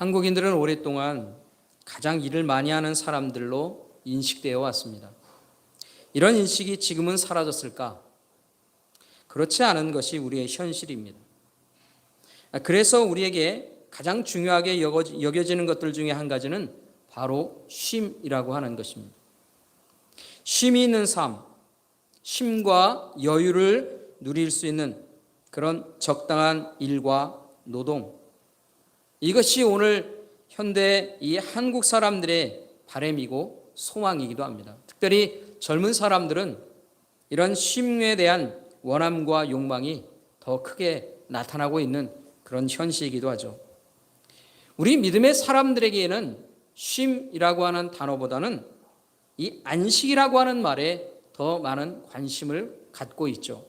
한국인들은 오랫동안 가장 일을 많이 하는 사람들로 인식되어 왔습니다. 이런 인식이 지금은 사라졌을까? 그렇지 않은 것이 우리의 현실입니다. 그래서 우리에게 가장 중요하게 여겨지는 것들 중에 한 가지는 바로 쉼이라고 하는 것입니다. 쉼이 있는 삶, 쉼과 여유를 누릴 수 있는 그런 적당한 일과 노동, 이것이 오늘 현대 이 한국 사람들의 바람이고 소망이기도 합니다. 특별히 젊은 사람들은 이런 쉼에 대한 원함과 욕망이 더 크게 나타나고 있는 그런 현실이기도 하죠. 우리 믿음의 사람들에게는 쉼이라고 하는 단어보다는 이 안식이라고 하는 말에 더 많은 관심을 갖고 있죠.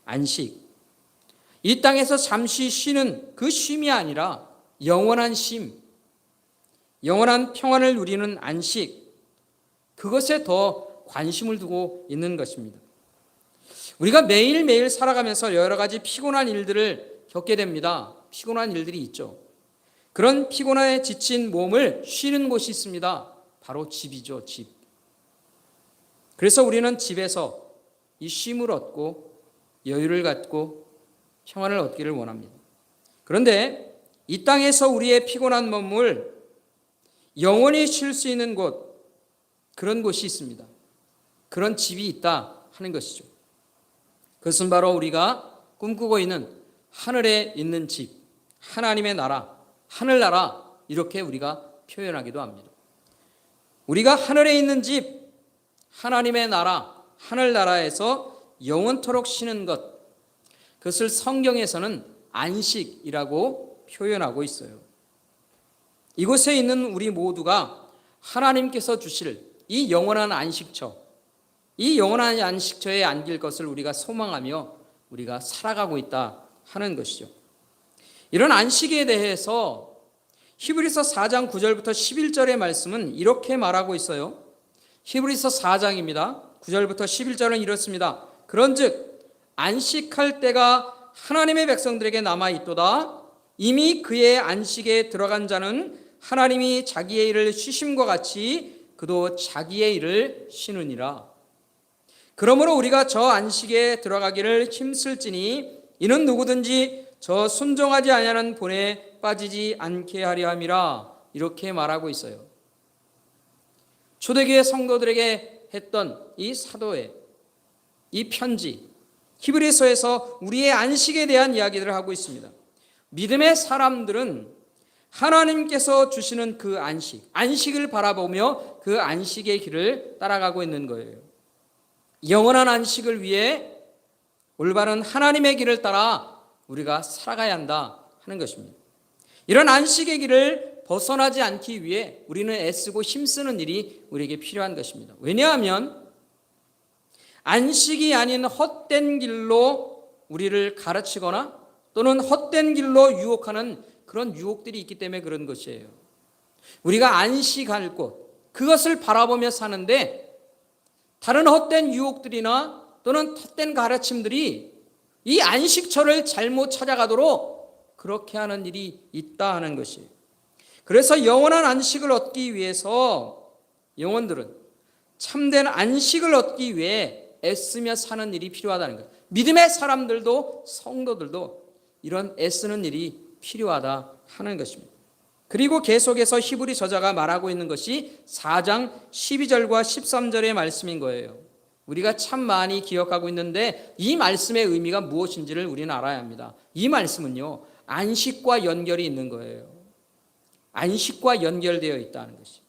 안식. 이 땅에서 잠시 쉬는 그 쉼이 아니라 영원한 쉼, 영원한 평안을 누리는 안식, 그것에 더 관심을 두고 있는 것입니다. 우리가 매일매일 살아가면서 여러 가지 피곤한 일들을 겪게 됩니다. 피곤한 일들이 있죠. 그런 피곤에 지친 몸을 쉬는 곳이 있습니다. 바로 집이죠, 집. 그래서 우리는 집에서 이 쉼을 얻고 여유를 갖고 평안을 얻기를 원합니다. 그런데 이 땅에서 우리의 피곤한 몸을 영원히 쉴 수 있는 곳, 그런 곳이 있습니다. 그런 집이 있다 하는 것이죠. 그것은 바로 우리가 꿈꾸고 있는 하늘에 있는 집, 하나님의 나라, 하늘나라, 이렇게 우리가 표현하기도 합니다. 우리가 하늘에 있는 집, 하나님의 나라, 하늘나라에서 영원토록 쉬는 것, 그것을 성경에서는 안식이라고 표현하고 있어요. 이곳에 있는 우리 모두가 하나님께서 주실 이 영원한 안식처, 이 영원한 안식처에 안길 것을 우리가 소망하며 우리가 살아가고 있다 하는 것이죠. 이런 안식에 대해서 히브리서 4장 9절부터 11절의 말씀은 이렇게 말하고 있어요. 히브리서 4장입니다. 9절부터 11절은 이렇습니다. 그런즉 안식할 때가 하나님의 백성들에게 남아있도다. 이미 그의 안식에 들어간 자는 하나님이 자기의 일을 쉬심과 같이 그도 자기의 일을 쉬느니라. 그러므로 우리가 저 안식에 들어가기를 힘쓸지니 이는 누구든지 저 순종하지 아니하는 본에 빠지지 않게 하려 함이라. 이렇게 말하고 있어요. 초대교회 성도들에게 했던 이 사도의 이 편지, 히브리서에서 우리의 안식에 대한 이야기들을 하고 있습니다. 믿음의 사람들은 하나님께서 주시는 그 안식을 바라보며 그 안식의 길을 따라가고 있는 거예요. 영원한 안식을 위해 올바른 하나님의 길을 따라 우리가 살아가야 한다 하는 것입니다. 이런 안식의 길을 벗어나지 않기 위해 우리는 애쓰고 힘쓰는 일이 우리에게 필요한 것입니다. 왜냐하면 안식이 아닌 헛된 길로 우리를 가르치거나 또는 헛된 길로 유혹하는 그런 유혹들이 있기 때문에 그런 것이에요. 우리가 안식할 곳, 그것을 바라보며 사는데 다른 헛된 유혹들이나 또는 헛된 가르침들이 이 안식처를 잘못 찾아가도록 그렇게 하는 일이 있다 하는 것이에요. 그래서 영원한 안식을 얻기 위해서 영혼들은 참된 안식을 얻기 위해 애쓰며 사는 일이 필요하다는 거예요. 믿음의 사람들도 성도들도 이런 애쓰는 일이 필요하다 하는 것입니다. 그리고 계속해서 히브리 저자가 말하고 있는 것이 4장 12절과 13절의 말씀인 거예요. 우리가 참 많이 기억하고 있는데 이 말씀의 의미가 무엇인지를 우리는 알아야 합니다. 이 말씀은요, 안식과 연결이 있는 거예요. 안식과 연결되어 있다는 것이.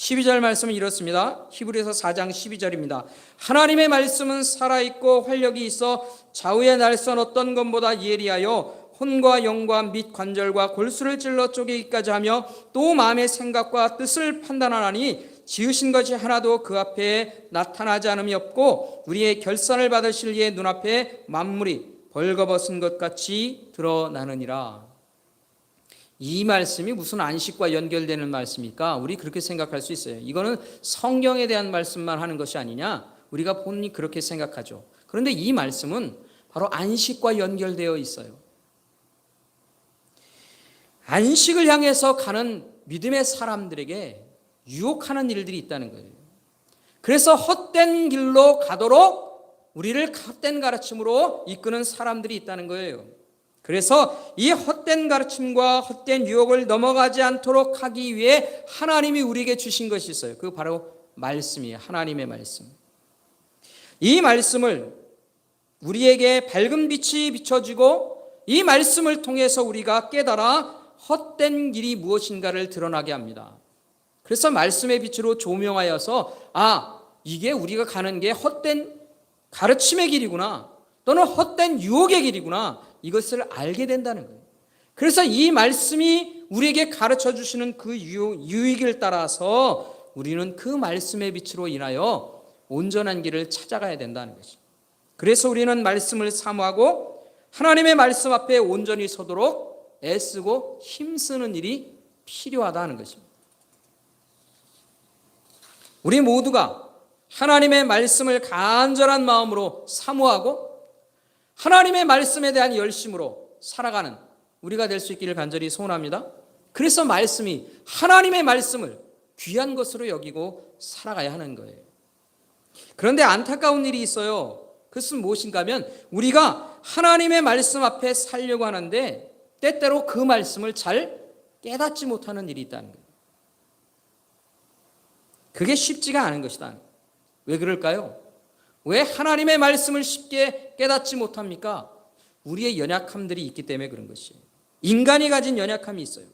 12절 말씀은 이렇습니다. 히브리서 4장 12절입니다. 하나님의 말씀은 살아있고 활력이 있어 좌우의 날선 어떤 것보다 예리하여 혼과 영과 및 관절과 골수를 찔러 쪼개기까지 하며 또 마음의 생각과 뜻을 판단하나니 지으신 것이 하나도 그 앞에 나타나지 않음이 없고 우리의 결산을 받으실 이의 눈앞에 만물이 벌거벗은 것 같이 드러나느니라. 이 말씀이 무슨 안식과 연결되는 말씀입니까? 우리 그렇게 생각할 수 있어요. 이거는 성경에 대한 말씀만 하는 것이 아니냐? 우리가 본인이 그렇게 생각하죠. 그런데 이 말씀은 바로 안식과 연결되어 있어요. 안식을 향해서 가는 믿음의 사람들에게 유혹하는 일들이 있다는 거예요. 그래서 헛된 길로 가도록 우리를 헛된 가르침으로 이끄는 사람들이 있다는 거예요. 그래서 이 헛된 가르침과 헛된 유혹을 넘어가지 않도록 하기 위해 하나님이 우리에게 주신 것이 있어요. 그 바로 말씀이에요. 하나님의 말씀. 이 말씀을 우리에게 밝은 빛이 비춰지고 이 말씀을 통해서 우리가 깨달아 헛된 길이 무엇인가를 드러나게 합니다. 그래서 말씀의 빛으로 조명하여서 이게 우리가 가는 게 헛된 가르침의 길이구나, 또는 헛된 유혹의 길이구나, 이것을 알게 된다는 거예요. 그래서 이 말씀이 우리에게 가르쳐 주시는 그 유익을 따라서 우리는 그 말씀의 빛으로 인하여 온전한 길을 찾아가야 된다는 것이죠. 그래서 우리는 말씀을 사모하고 하나님의 말씀 앞에 온전히 서도록 애쓰고 힘쓰는 일이 필요하다는 것입니다. 우리 모두가 하나님의 말씀을 간절한 마음으로 사모하고 하나님의 말씀에 대한 열심으로 살아가는 우리가 될 수 있기를 간절히 소원합니다. 그래서 말씀이, 하나님의 말씀을 귀한 것으로 여기고 살아가야 하는 거예요. 그런데 안타까운 일이 있어요. 그것은 무엇인가 하면 우리가 하나님의 말씀 앞에 살려고 하는데 때때로 그 말씀을 잘 깨닫지 못하는 일이 있다는 거예요. 그게 쉽지가 않은 것이다. 왜 그럴까요? 왜 하나님의 말씀을 쉽게 깨닫지 못합니까? 우리의 연약함들이 있기 때문에 그런 것이에요. 인간이 가진 연약함이 있어요.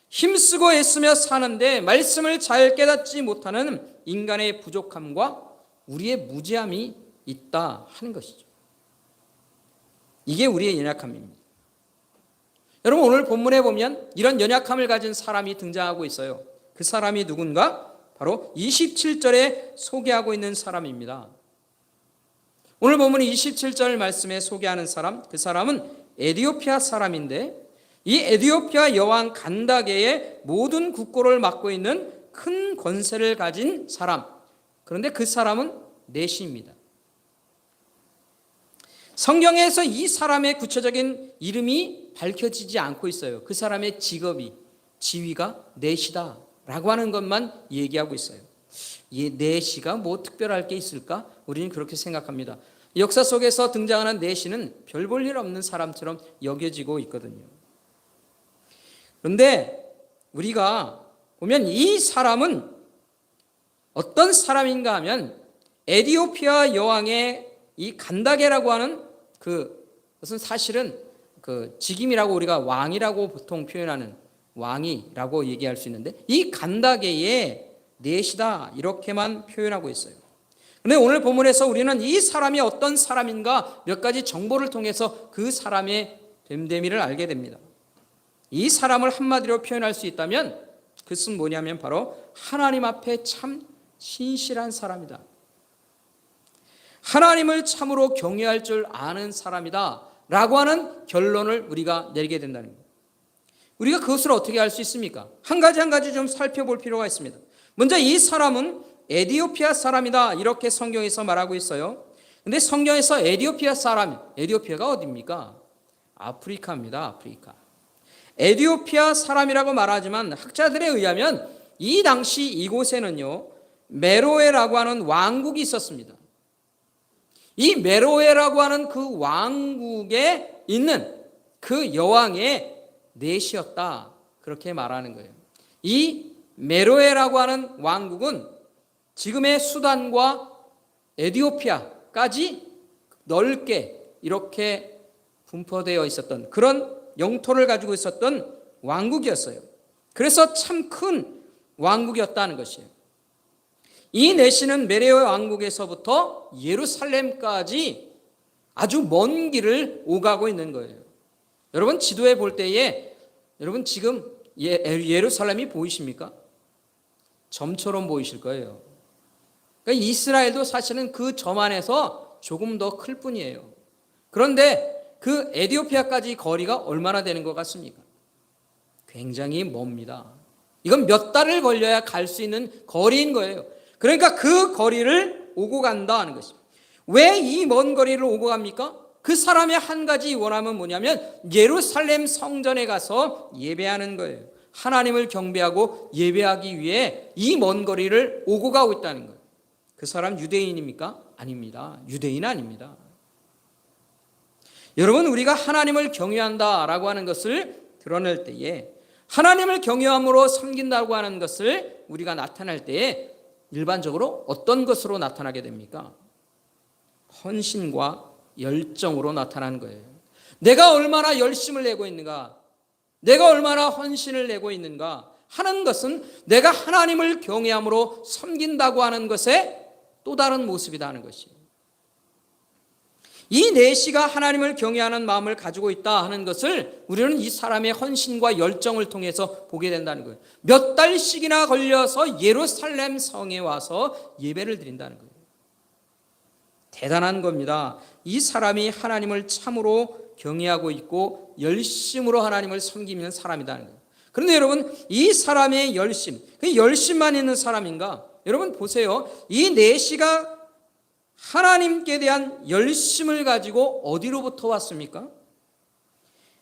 힘쓰고 애쓰며 사는데 말씀을 잘 깨닫지 못하는 인간의 부족함과 우리의 무지함이 있다 하는 것이죠. 이게 우리의 연약함입니다. 여러분, 오늘 본문에 보면 이런 연약함을 가진 사람이 등장하고 있어요. 그 사람이 누군가? 바로 27절에 소개하고 있는 사람입니다. 오늘 본문 27절 말씀에 소개하는 사람, 그 사람은 에디오피아 사람인데 이 에디오피아 여왕 간다게의 모든 국고를 맡고 있는 큰 권세를 가진 사람. 그런데 그 사람은 내시입니다. 성경에서 이 사람의 구체적인 이름이 밝혀지지 않고 있어요. 그 사람의 직업이, 지위가 내시다라고 하는 것만 얘기하고 있어요. 이 내시가 뭐 특별할 게 있을까? 우리는 그렇게 생각합니다. 역사 속에서 등장하는 내시는 별 볼 일 없는 사람처럼 여겨지고 있거든요. 그런데 우리가 보면 이 사람은 어떤 사람인가 하면 에디오피아 여왕의 이 간다게라고 하는 그것은 사실은 그 직임이라고 우리가 왕이라고 보통 표현하는 왕이라고 얘기할 수 있는데 이 간다게의 내시다 이렇게만 표현하고 있어요. 그런데 오늘 본문에서 우리는 이 사람이 어떤 사람인가 몇 가지 정보를 통해서 그 사람의 됨됨이를 알게 됩니다. 이 사람을 한마디로 표현할 수 있다면 그것은 뭐냐면 바로 하나님 앞에 참 신실한 사람이다. 하나님을 참으로 경외할 줄 아는 사람이다 라고 하는 결론을 우리가 내리게 된다는 거예요. 우리가 그것을 어떻게 알 수 있습니까? 한 가지 좀 살펴볼 필요가 있습니다. 먼저 이 사람은 에디오피아 사람이다 이렇게 성경에서 말하고 있어요. 근데 성경에서 에디오피아 사람, 에디오피아가 어디입니까? 아프리카입니다. 아프리카. 에디오피아 사람이라고 말하지만 학자들에 의하면 이 당시 이곳에는요 메로에라고 하는 왕국이 있었습니다. 이 메로에라고 하는 그 왕국에 있는 그 여왕의 내시였다 그렇게 말하는 거예요. 이 메로에라고 하는 왕국은 지금의 수단과 에디오피아까지 넓게 이렇게 분포되어 있었던 그런 영토를 가지고 있었던 왕국이었어요. 그래서 참 큰 왕국이었다는 것이에요. 이 내시는 메로에 왕국에서부터 예루살렘까지 아주 먼 길을 오가고 있는 거예요. 여러분 지도에 볼 때에 여러분 지금 예루살렘이 보이십니까? 점처럼 보이실 거예요. 그러니까 이스라엘도 사실은 그 점 안에서 조금 더 클 뿐이에요. 그런데 그 에디오피아까지 거리가 얼마나 되는 것 같습니까? 굉장히 멉니다. 이건 몇 달을 걸려야 갈 수 있는 거리인 거예요. 그러니까 그 거리를 오고 간다 하는 것입니다. 왜 이 먼 거리를 오고 갑니까? 그 사람의 한 가지 원함은 뭐냐면 예루살렘 성전에 가서 예배하는 거예요. 하나님을 경배하고 예배하기 위해 이 먼 거리를 오고 가고 있다는 거예요. 그 사람 유대인입니까? 아닙니다. 유대인 아닙니다. 여러분, 우리가 하나님을 경외한다라고 하는 것을 드러낼 때에, 하나님을 경외함으로 섬긴다고 하는 것을 우리가 나타낼 때에 일반적으로 어떤 것으로 나타나게 됩니까? 헌신과 열정으로 나타나는 거예요. 내가 얼마나 열심을 내고 있는가, 내가 얼마나 헌신을 내고 있는가 하는 것은 내가 하나님을 경외함으로 섬긴다고 하는 것의 또 다른 모습이다 하는 것이에요. 이 내시가 하나님을 경외하는 마음을 가지고 있다 하는 것을 우리는 이 사람의 헌신과 열정을 통해서 보게 된다는 거예요. 몇 달씩이나 걸려서 예루살렘 성에 와서 예배를 드린다는 거예요. 대단한 겁니다. 이 사람이 하나님을 참으로 경외하고 있고 열심으로 하나님을 섬기는 사람이라는 거예요. 그런데 여러분, 이 사람의 열심, 그 열심만 있는 사람인가? 여러분 보세요. 이 내시가 하나님께 대한 열심을 가지고 어디로부터 왔습니까?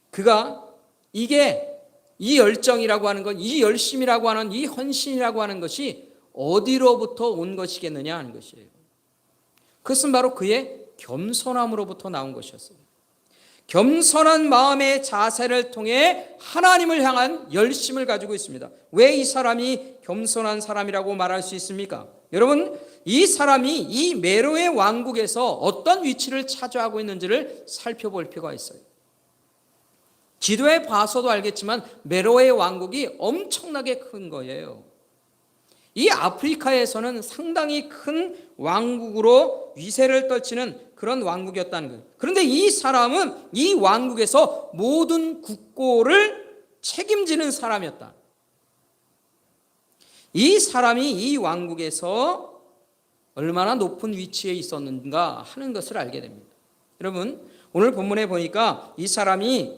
그가 이 열정이라고 하는 것, 이 열심이라고 하는 이 헌신이라고 하는 것이 어디로부터 온 것이겠느냐 하는 것이에요. 그것은 바로 그의 겸손함으로부터 나온 것이었어요. 겸손한 마음의 자세를 통해 하나님을 향한 열심을 가지고 있습니다. 왜 이 사람이 겸손한 사람이라고 말할 수 있습니까? 여러분, 이 사람이 이 메로의 왕국에서 어떤 위치를 차지하고 있는지를 살펴볼 필요가 있어요. 지도에 봐서도 알겠지만 메로의 왕국이 엄청나게 큰 거예요. 이 아프리카에서는 상당히 큰 왕국으로 위세를 떨치는 그런 왕국이었다는 거예요. 그런데 이 사람은 이 왕국에서 모든 국고를 책임지는 사람이었다. 이 사람이 이 왕국에서 얼마나 높은 위치에 있었는가 하는 것을 알게 됩니다. 여러분, 오늘 본문에 보니까 이 사람이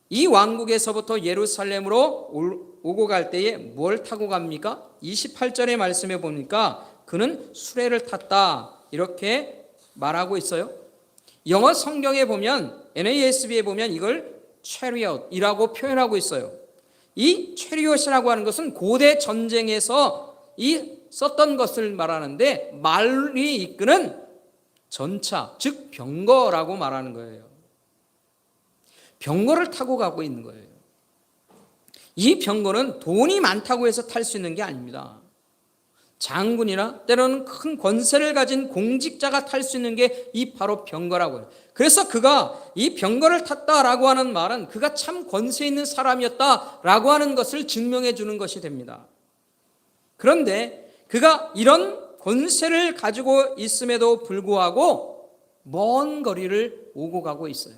이 왕국에서부터 예루살렘으로 오고 갈 때에 뭘 타고 갑니까? 28절의 말씀에 보니까 그는 수레를 탔다 이렇게 말하고 있어요. 영어 성경에 보면 NASB에 보면 이걸 chariot이라고 표현하고 있어요. 이 chariot이라고 하는 것은 고대 전쟁에서 썼던 것을 말하는데 말이 이끄는 전차, 즉 병거라고 말하는 거예요. 병거를 타고 가고 있는 거예요. 이 병거는 돈이 많다고 해서 탈 수 있는 게 아닙니다. 장군이나 때로는 큰 권세를 가진 공직자가 탈 수 있는 게 이 바로 병거라고 해요. 그래서 그가 이 병거를 탔다라고 하는 말은 그가 참 권세 있는 사람이었다라고 하는 것을 증명해 주는 것이 됩니다. 그런데 그가 이런 권세를 가지고 있음에도 불구하고 먼 거리를 오고 가고 있어요.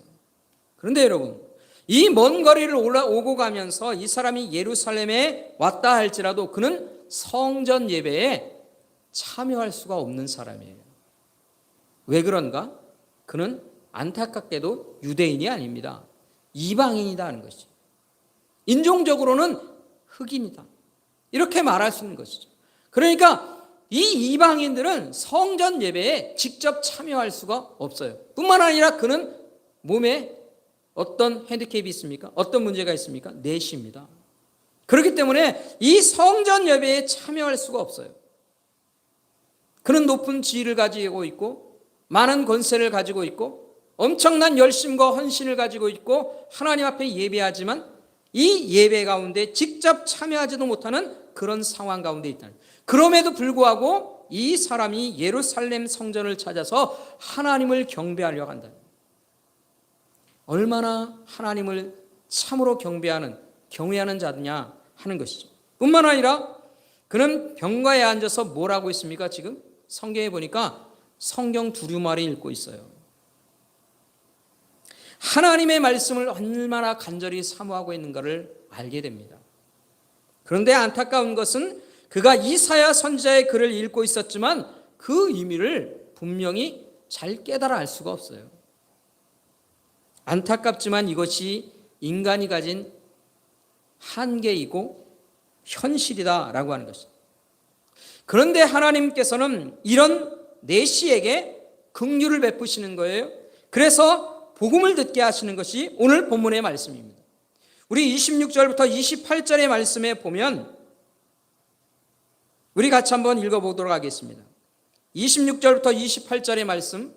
그런데 여러분, 이 먼 거리를 오고 가면서 이 사람이 예루살렘에 왔다 할지라도 그는 성전 예배에 참여할 수가 없는 사람이에요. 왜 그런가? 그는 안타깝게도 유대인이 아닙니다. 이방인이다 하는 것이죠. 인종적으로는 흑인이다. 이렇게 말할 수 있는 것이죠. 그러니까 이 이방인들은 성전 예배에 직접 참여할 수가 없어요. 뿐만 아니라 그는 몸에 어떤 핸디캡이 있습니까? 어떤 문제가 있습니까? 내시입니다. 그렇기 때문에 이 성전 예배에 참여할 수가 없어요. 그는 높은 지위를 가지고 있고 많은 권세를 가지고 있고 엄청난 열심과 헌신을 가지고 있고 하나님 앞에 예배하지만 이 예배 가운데 직접 참여하지도 못하는 그런 상황 가운데 있다는. 그럼에도 불구하고 이 사람이 예루살렘 성전을 찾아서 하나님을 경배하려고 한다. 얼마나 하나님을 참으로 경외하는 자냐 하는 것이죠. 뿐만 아니라 그는 병가에 앉아서 뭘 하고 있습니까? 지금 성경에 보니까 성경 두루마리 읽고 있어요. 하나님의 말씀을 얼마나 간절히 사모하고 있는가를 알게 됩니다. 그런데 안타까운 것은 그가 이사야 선지자의 글을 읽고 있었지만 그 의미를 분명히 잘 깨달아 알 수가 없어요. 안타깝지만 이것이 인간이 가진 한계이고 현실이다라고 하는 것입니다. 그런데 하나님께서는 이런 내시에게 긍휼을 베푸시는 거예요. 그래서 복음을 듣게 하시는 것이 오늘 본문의 말씀입니다. 우리 26절부터 28절의 말씀에 보면 우리 같이 한번 읽어보도록 하겠습니다. 26절부터 28절의 말씀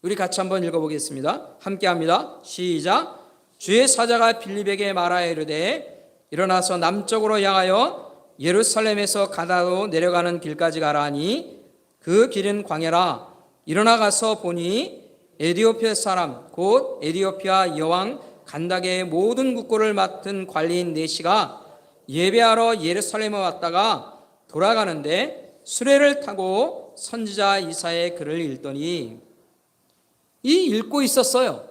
우리 같이 한번 읽어보겠습니다. 함께합니다. 시작. 주의 사자가 빌립에게 말하여 이르되 일어나서 남쪽으로 향하여 예루살렘에서 가다로 내려가는 길까지 가라 하니 그 길은 광야라. 일어나 가서 보니 에디오피아 사람 곧 에디오피아 여왕 간다게의 모든 국고를 맡은 관리인 네시가 예배하러 예루살렘에 왔다가 돌아가는데 수레를 타고 선지자 이사야의 글을 읽더니 읽고 있었어요.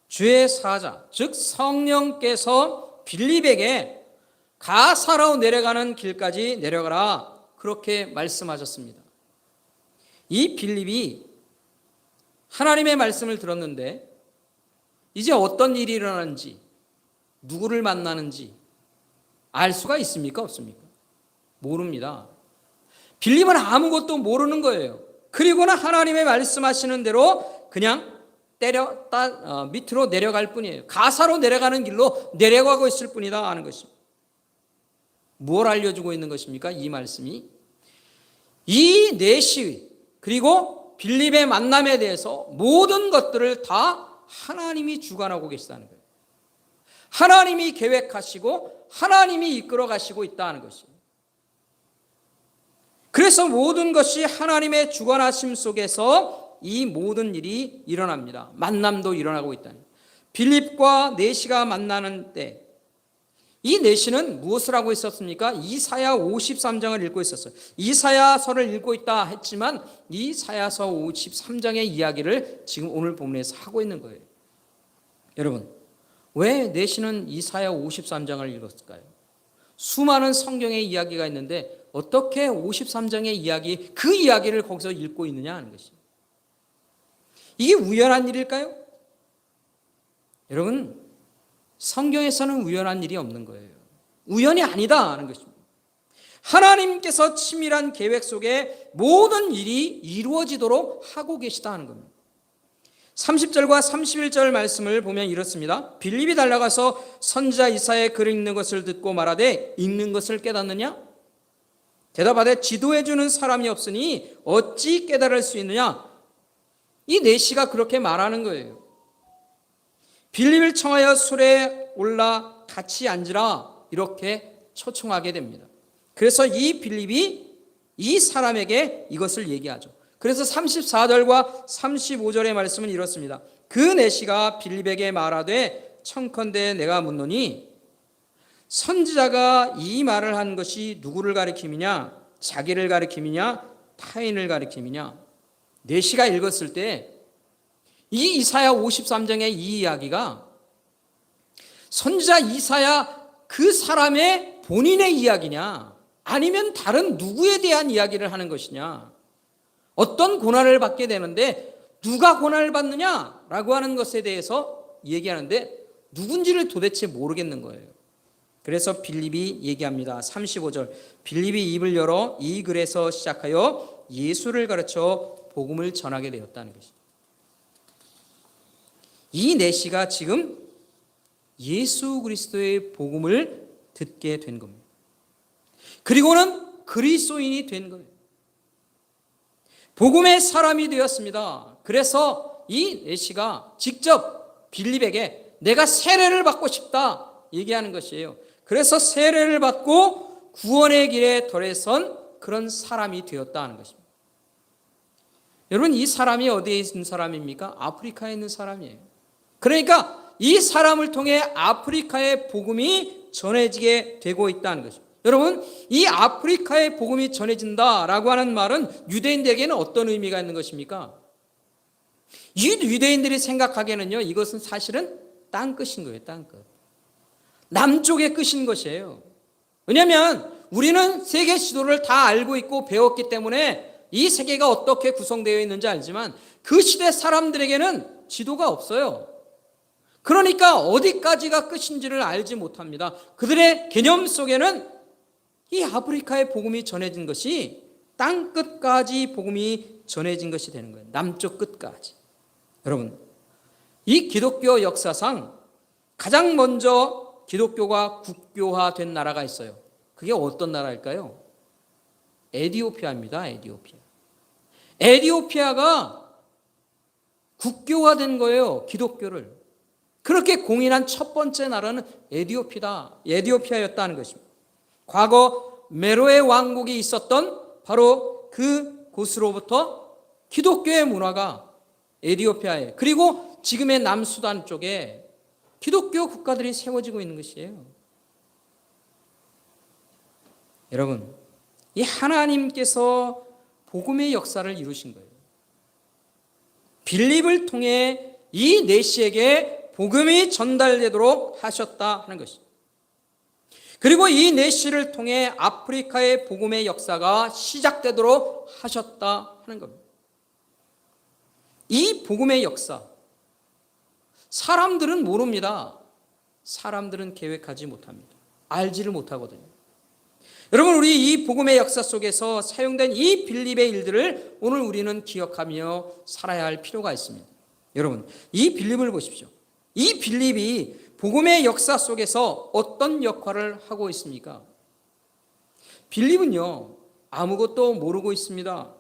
주의 사자 즉 성령께서 빌립에게 가사로 내려가는 길까지 내려가라 그렇게 말씀하셨습니다. 이 빌립이 하나님의 말씀을 들었는데 이제 어떤 일이 일어나는지 누구를 만나는지 알 수가 있습니까? 없습니까? 모릅니다. 빌립은 아무것도 모르는 거예요. 그리고는 하나님의 말씀하시는 대로 그냥 밑으로 내려갈 뿐이에요. 가사로 내려가는 길로 내려가고 있을 뿐이다 하는 것입니다. 뭘 알려주고 있는 것입니까? 이 말씀이 이 내시 그리고 빌립의 만남에 대해서 모든 것들을 다 하나님이 주관하고 계시다는 거예요. 하나님이 계획하시고 하나님이 이끌어 가시고 있다는 것입니다. 그래서 모든 것이 하나님의 주관하심 속에서 이 모든 일이 일어납니다. 만남도 일어나고 있다는 거예요. 빌립과 네시가 만나는 때 이 네시는 무엇을 하고 있었습니까? 이사야 53장을 읽고 있었어요. 이사야서를 읽고 있다 했지만 이사야서 53장의 이야기를 지금 오늘 본문에서 하고 있는 거예요. 여러분, 왜 네시는 이사야 53장을 읽었을까요? 수많은 성경의 이야기가 있는데 어떻게 53장의 이야기, 그 이야기를 거기서 읽고 있느냐 하는 것입니다. 이게 우연한 일일까요? 여러분, 성경에서는 우연한 일이 없는 거예요. 우연이 아니다 하는 것입니다. 하나님께서 치밀한 계획 속에 모든 일이 이루어지도록 하고 계시다 하는 겁니다. 30절과 31절 말씀을 보면 이렇습니다. 빌립이 달려가서 선지자 이사야의 글 읽는 것을 듣고 말하되 읽는 것을 깨닫느냐? 대답하되 지도해 주는 사람이 없으니 어찌 깨달을 수 있느냐? 이 네시가 그렇게 말하는 거예요. 빌립을 청하여 수레에 올라 같이 앉으라 이렇게 초청하게 됩니다. 그래서 이 빌립이 이 사람에게 이것을 얘기하죠. 그래서 34절과 35절의 말씀은 이렇습니다. 그 네시가 빌립에게 말하되 청컨대 내가 묻노니 선지자가 이 말을 한 것이 누구를 가리킴이냐? 자기를 가리킴이냐? 타인을 가리킴이냐? 네시가 읽었을 때 이 이사야 53장의 이 이야기가 선지자 이사야 그 사람의 본인의 이야기냐 아니면 다른 누구에 대한 이야기를 하는 것이냐, 어떤 고난을 받게 되는데 누가 고난을 받느냐라고 하는 것에 대해서 얘기하는데 누군지를 도대체 모르겠는 거예요. 그래서 빌립이 얘기합니다. 35절 빌립이 입을 열어 이 글에서 시작하여 예수를 가르쳐 복음을 전하게 되었다는 것입니다. 이 네시가 지금 예수 그리스도의 복음을 듣게 된 겁니다. 그리고는 그리스도인이 된 거예요. 복음의 사람이 되었습니다. 그래서 이 네시가 직접 빌립에게 내가 세례를 받고 싶다 얘기하는 것이에요. 그래서 세례를 받고 구원의 길에 덜해선 그런 사람이 되었다 는 것입니다. 여러분, 이 사람이 어디에 있는 사람입니까? 아프리카에 있는 사람이에요. 그러니까 이 사람을 통해 아프리카의 복음이 전해지게 되고 있다는 것입니다. 여러분, 이 아프리카의 복음이 전해진다라고 하는 말은 유대인들에게는 어떤 의미가 있는 것입니까? 이 유대인들이 생각하기에는요, 이것은 사실은 땅끝인 거예요. 땅끝. 남쪽의 끝인 것이에요. 왜냐하면 우리는 세계 지도를 다 알고 있고 배웠기 때문에 이 세계가 어떻게 구성되어 있는지 알지만 그 시대 사람들에게는 지도가 없어요. 그러니까 어디까지가 끝인지를 알지 못합니다. 그들의 개념 속에는 이 아프리카의 복음이 전해진 것이 땅끝까지 복음이 전해진 것이 되는 거예요. 남쪽 끝까지. 여러분, 이 기독교 역사상 가장 먼저 기독교가 국교화된 나라가 있어요. 그게 어떤 나라일까요? 에티오피아입니다. 에티오피아가 국교화된 거예요. 기독교를. 그렇게 공인한 첫 번째 나라는 에티오피아였다는 것입니다. 과거 메로의 왕국이 있었던 바로 그 곳으로부터 기독교의 문화가 에티오피아에, 그리고 지금의 남수단 쪽에 기독교 국가들이 세워지고 있는 것이에요. 여러분, 이 하나님께서 복음의 역사를 이루신 거예요. 빌립을 통해 이 내시에게 복음이 전달되도록 하셨다 하는 것입니다. 그리고 이 내시를 통해 아프리카의 복음의 역사가 시작되도록 하셨다 하는 겁니다. 이 복음의 역사, 사람들은 모릅니다. 사람들은 계획하지 못합니다. 알지를 못하거든요. 여러분, 우리 이 복음의 역사 속에서 사용된 이 빌립의 일들을 오늘 우리는 기억하며 살아야 할 필요가 있습니다. 여러분, 이 빌립을 보십시오. 이 빌립이 복음의 역사 속에서 어떤 역할을 하고 있습니까? 빌립은요, 아무것도 모르고 있습니다.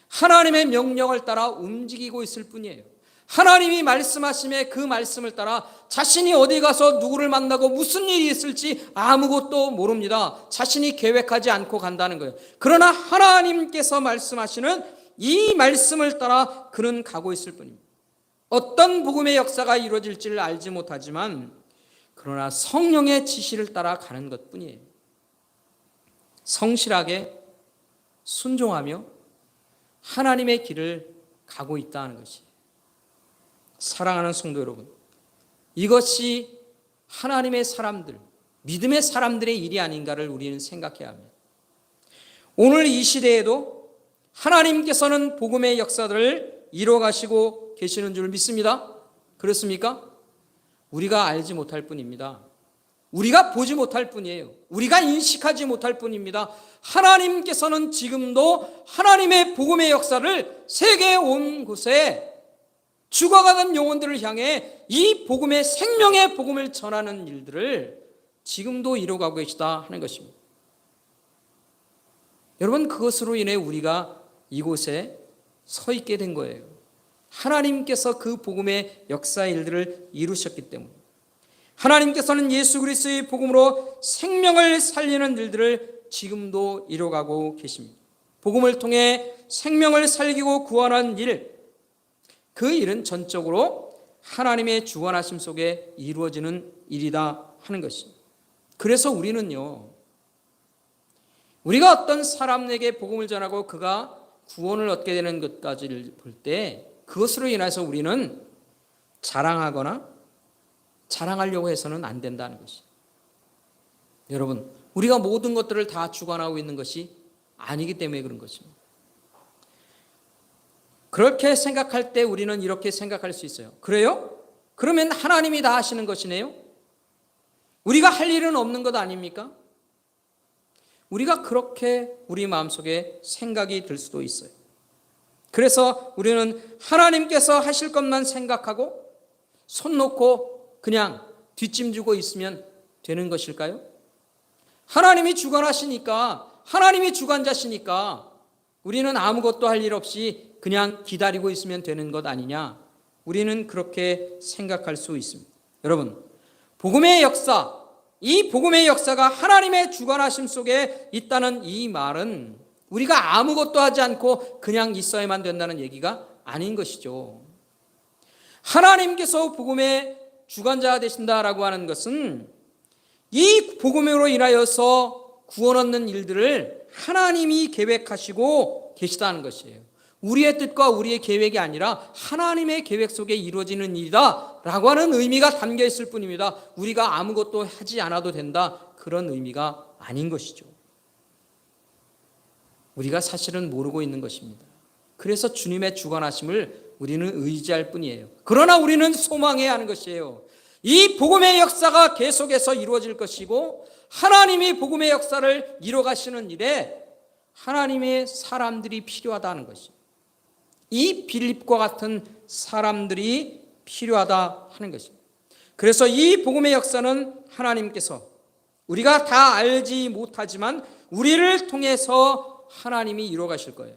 하나님의 명령을 따라 움직이고 있을 뿐이에요. 하나님이 말씀하심에 그 말씀을 따라 자신이 어디 가서 누구를 만나고 무슨 일이 있을지 아무것도 모릅니다. 자신이 계획하지 않고 간다는 거예요. 그러나 하나님께서 말씀하시는 이 말씀을 따라 그는 가고 있을 뿐입니다. 어떤 복음의 역사가 이루어질지를 알지 못하지만 그러나 성령의 지시를 따라 가는 것뿐이에요. 성실하게 순종하며 하나님의 길을 가고 있다는 것이에요. 사랑하는 성도 여러분, 이것이 하나님의 사람들, 믿음의 사람들의 일이 아닌가를 우리는 생각해야 합니다. 오늘 이 시대에도 하나님께서는 복음의 역사들을 이뤄가시고 계시는 줄 믿습니다. 그렇습니까? 우리가 알지 못할 뿐입니다. 우리가 보지 못할 뿐이에요. 우리가 인식하지 못할 뿐입니다. 하나님께서는 지금도 하나님의 복음의 역사를 세계 온 곳에 죽어가는 영혼들을 향해 이 복음의 생명의 복음을 전하는 일들을 지금도 이루어가고 계시다 하는 것입니다. 여러분, 그것으로 인해 우리가 이곳에 서 있게 된 거예요. 하나님께서 그 복음의 역사의 일들을 이루셨기 때문에 하나님께서는 예수 그리스도의 복음으로 생명을 살리는 일들을 지금도 이루어가고 계십니다. 복음을 통해 생명을 살리고 구원하는 일, 그 일은 전적으로 하나님의 주관하심 속에 이루어지는 일이다 하는 것입니다. 그래서 우리는요, 우리가 어떤 사람에게 복음을 전하고 그가 구원을 얻게 되는 것까지를 볼 때 그것으로 인해서 우리는 자랑하거나 자랑하려고 해서는 안 된다는 것이죠. 여러분, 우리가 모든 것들을 다 주관하고 있는 것이 아니기 때문에 그런 것입니다. 그렇게 생각할 때 우리는 이렇게 생각할 수 있어요. 그래요? 그러면 하나님이 다 하시는 것이네요? 우리가 할 일은 없는 것 아닙니까? 우리가 그렇게 우리 마음속에 생각이 들 수도 있어요. 그래서 우리는 하나님께서 하실 것만 생각하고 손 놓고 그냥 뒷짐지고 있으면 되는 것일까요? 하나님이 주관하시니까, 하나님이 주관자시니까 우리는 아무것도 할 일 없이 그냥 기다리고 있으면 되는 것 아니냐? 우리는 그렇게 생각할 수 있습니다. 여러분, 복음의 역사, 이 복음의 역사가 하나님의 주관하심 속에 있다는 이 말은 우리가 아무것도 하지 않고 그냥 있어야만 된다는 얘기가 아닌 것이죠. 하나님께서 복음의 주관자가 되신다라고 하는 것은 이 복음으로 인하여서 구원 얻는 일들을 하나님이 계획하시고 계시다는 것이에요. 우리의 뜻과 우리의 계획이 아니라 하나님의 계획 속에 이루어지는 일이다 라고 하는 의미가 담겨 있을 뿐입니다. 우리가 아무것도 하지 않아도 된다, 그런 의미가 아닌 것이죠. 우리가 사실은 모르고 있는 것입니다. 그래서 주님의 주관하심을 우리는 의지할 뿐이에요. 그러나 우리는 소망해야 하는 것이에요. 이 복음의 역사가 계속해서 이루어질 것이고 하나님이 복음의 역사를 이뤄가시는 일에 하나님의 사람들이 필요하다는 것이에요. 이 빌립과 같은 사람들이 필요하다 하는 것입니다. 그래서 이 복음의 역사는 하나님께서 우리가 다 알지 못하지만 우리를 통해서 하나님이 이루어 가실 거예요.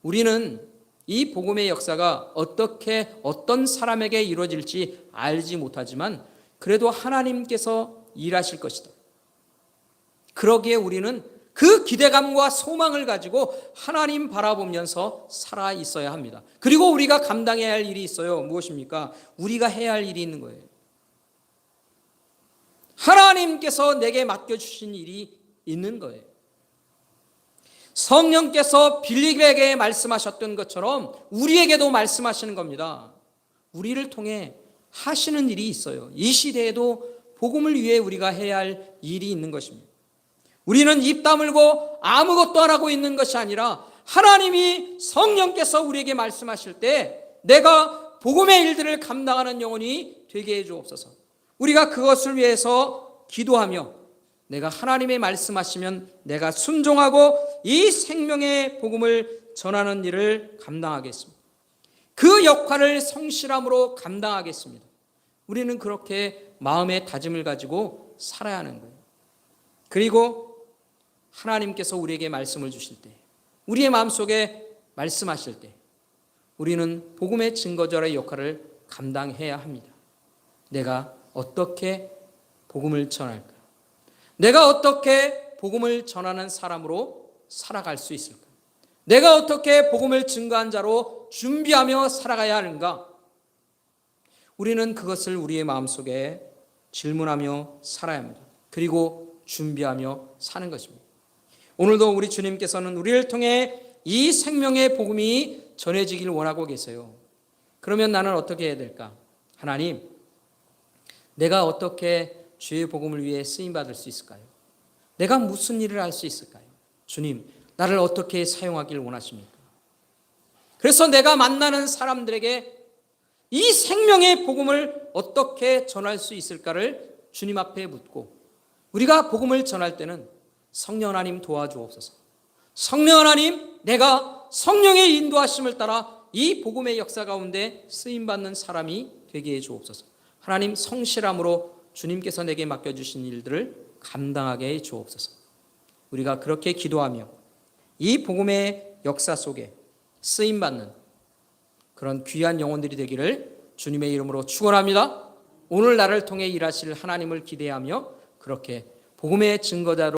우리는 이 복음의 역사가 어떻게 어떤 사람에게 이루어질지 알지 못하지만 그래도 하나님께서 일하실 것이다. 그러기에 우리는 그 기대감과 소망을 가지고 하나님 바라보면서 살아 있어야 합니다. 그리고 우리가 감당해야 할 일이 있어요. 무엇입니까? 우리가 해야 할 일이 있는 거예요. 하나님께서 내게 맡겨주신 일이 있는 거예요. 성령께서 빌립에게 말씀하셨던 것처럼 우리에게도 말씀하시는 겁니다. 우리를 통해 하시는 일이 있어요. 이 시대에도 복음을 위해 우리가 해야 할 일이 있는 것입니다. 우리는 입 다물고 아무것도 안 하고 있는 것이 아니라 하나님이 성령께서 우리에게 말씀하실 때 내가 복음의 일들을 감당하는 영혼이 되게 해 주옵소서. 우리가 그것을 위해서 기도하며 내가 하나님의 말씀하시면 내가 순종하고 이 생명의 복음을 전하는 일을 감당하겠습니다. 그 역할을 성실함으로 감당하겠습니다. 우리는 그렇게 마음의 다짐을 가지고 살아야 하는 거예요. 그리고 하나님께서 우리에게 말씀을 주실 때, 우리의 마음속에 말씀하실 때 우리는 복음의 증거자의 역할을 감당해야 합니다. 내가 어떻게 복음을 전할까? 내가 어떻게 복음을 전하는 사람으로 살아갈 수 있을까? 내가 어떻게 복음을 증거한 자로 준비하며 살아가야 하는가? 우리는 그것을 우리의 마음속에 질문하며 살아야 합니다. 그리고 준비하며 사는 것입니다. 오늘도 우리 주님께서는 우리를 통해 이 생명의 복음이 전해지길 원하고 계세요. 그러면 나는 어떻게 해야 될까? 하나님, 내가 어떻게 주의 복음을 위해 쓰임받을 수 있을까요? 내가 무슨 일을 할 수 있을까요? 주님, 나를 어떻게 사용하길 원하십니까? 그래서 내가 만나는 사람들에게 이 생명의 복음을 어떻게 전할 수 있을까를 주님 앞에 묻고 우리가 복음을 전할 때는 성령 하나님 도와주옵소서. 성령 하나님, 내가 성령의 인도하심을 따라 이 복음의 역사 가운데 쓰임받는 사람이 되게 해 주옵소서. 하나님, 성실함으로 주님께서 내게 맡겨주신 일들을 감당하게 해 주옵소서. 우리가 그렇게 기도하며 이 복음의 역사 속에 쓰임받는 그런 귀한 영혼들이 되기를 주님의 이름으로 축원합니다. 오늘 나를 통해 일하실 하나님을 기대하며 그렇게 복음의 증거자로